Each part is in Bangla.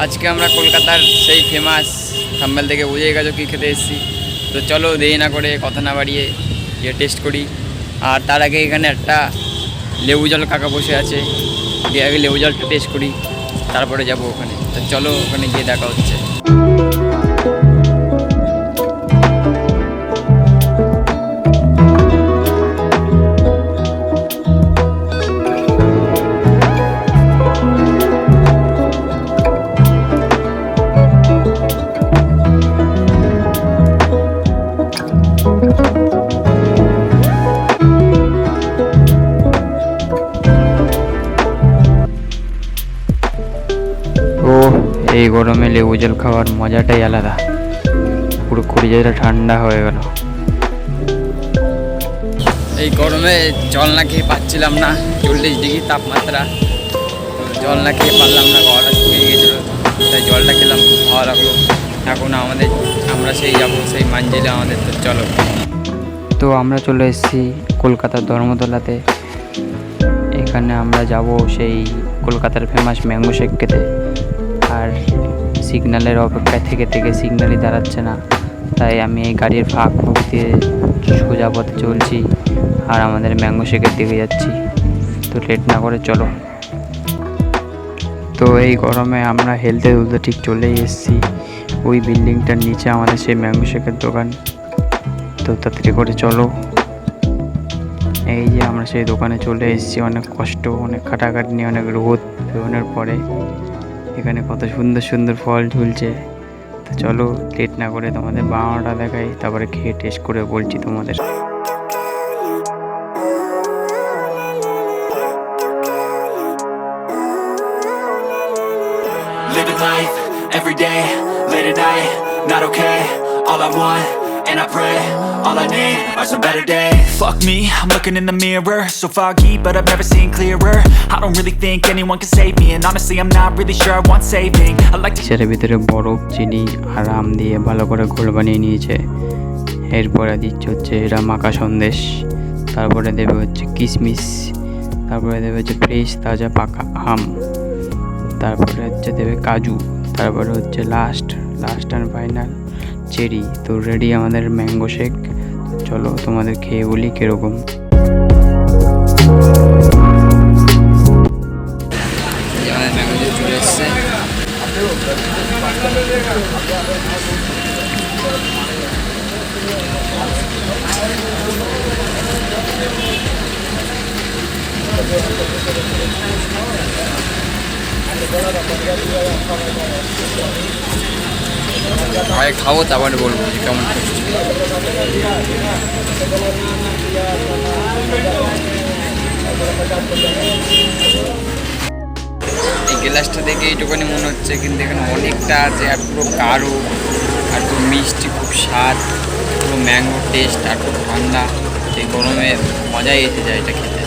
আজকে আমরা কলকাতার সেই ফেমাস থাম্বনেল থেকে বুঝে গেছো কী খেতে এসেছি। তো চলো দেরি না করে কথা না বাড়িয়ে গিয়ে টেস্ট করি। আর তার আগে এখানে একটা লেবু জল কাকা বসে আছে, দিয়ে আগে লেবু জলটা টেস্ট করি, তারপরে যাব ওখানে। তো চলো ওখানে গিয়ে দেখা হচ্ছে। এই গরমে লেবু জল খাওয়ার মজাটাই আলাদা, পুরো কলিজাটা ঠান্ডা হয়ে গেল। এই গরমে জল না খেয়ে পাচ্ছিলাম না, 40 ডিগ্রি তাপমাত্রা। জল না খেয়ে পারলাম না, গলাটা শুকিয়ে গিয়েছিল, তাই জলটা খেলাম, খুব ভালো লাগলো। এখন আমরা সেই যাবো সেই মাঞ্জিলে আমাদের। তো চলো। তো আমরা চলে এসেছি কলকাতার ধর্মতলাতে। এখানে আমরা যাব সেই কলকাতার ফেমাস ম্যাঙ্গো শেক খেতে। আর সিগন্যালের অপেক্ষায় থেকে থেকে সিগন্যালই দাঁড়াচ্ছে না, তাই আমি এই গাড়ির ফাঁক দিয়ে সোজা পথে চলছি আর আমাদের ম্যাঙ্গো শেকের দিকে যাচ্ছি। তো লেট না করে চলো। তো এই গরমে আমরা হেলতে দুলতে ঠিক চলেই এসেছি ওই বিল্ডিংটার নিচে আমাদের সেই ম্যাঙ্গো শেকের দোকান। তো তাড়াতাড়ি করে চলো। এই যে আমরা সেই দোকানে চলে এসেছি, অনেক কষ্ট, অনেক খাটাখাটি নিয়ে, অনেক রোদ বেরোনোর পরে এখানে কত সুন্দর সুন্দর ফল ঝুলছে। তো চলো লেট না করে তোমাদের বানানোটা দেখাই, তারপরে খেয়ে টেস্ট করে বলছি তোমাদের। Living life, every day, late at night, not okay. All I want, and I pray, all I need are some better days. Fuck me, I'm looking in the mirror, so foggy, but I've never seen clearer. I don't really think anyone can save me, and honestly I'm not really sure I want saving. I like to সেটার ভিতরে বরফ, চিনি আর আম দিয়ে ভালো করে ঘোল বানিয়ে নিয়েছে। এরপরে দিচ্ছে হচ্ছে এটা মাখা সন্দেশ, তারপরে দেবে হচ্ছে কিশমিশ, তারপরে দেবে হচ্ছে ফ্রেশ তাজা পাকা আম, তারপরে হচ্ছে দেবে কাজু, তারপরে হচ্ছে লাস্ট অ্যান্ড ফাইনাল চেরি। তো রেডি আমাদের ম্যাঙ্গো শেক। চলো তোমাদের খেয়ে বলি কীরকম। আমাদের ম্যাঙ্গো শেক চলে এসছে। আগে খাবো তারপরে বলবো যে কেমন টেস্ট। এই গ্লাসটা দেখে এইটুকুনি মনে হচ্ছে, কিন্তু এখানে অনেকটা আছে, আর পুরো গাঢ়, আর খুব মিষ্টি, খুব স্বাদ, পুরো ম্যাঙ্গো টেস্ট, আর খুব ঠান্ডা। এই গরমে মজাই এসে যায় এটা খেতে।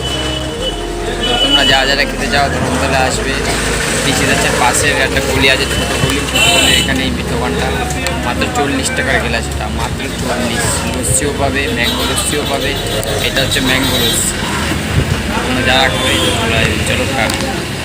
তো তোমরা যারা খেতে চাও ধর্মতলা আসবে, পিছিয়ে যাচ্ছে পাশের একটা গলি আছে, ছোটো গলি এখানে এই দোকানটা মাত্র 40 টাকার গ্লাস, এটা মাত্র 40। লস্যিও পাবে, ম্যাঙ্গো লস্যিও পাবে। এটা হচ্ছে ম্যাঙ্গো লস্যি। তোমরা যারা খাবে চলো খাবে।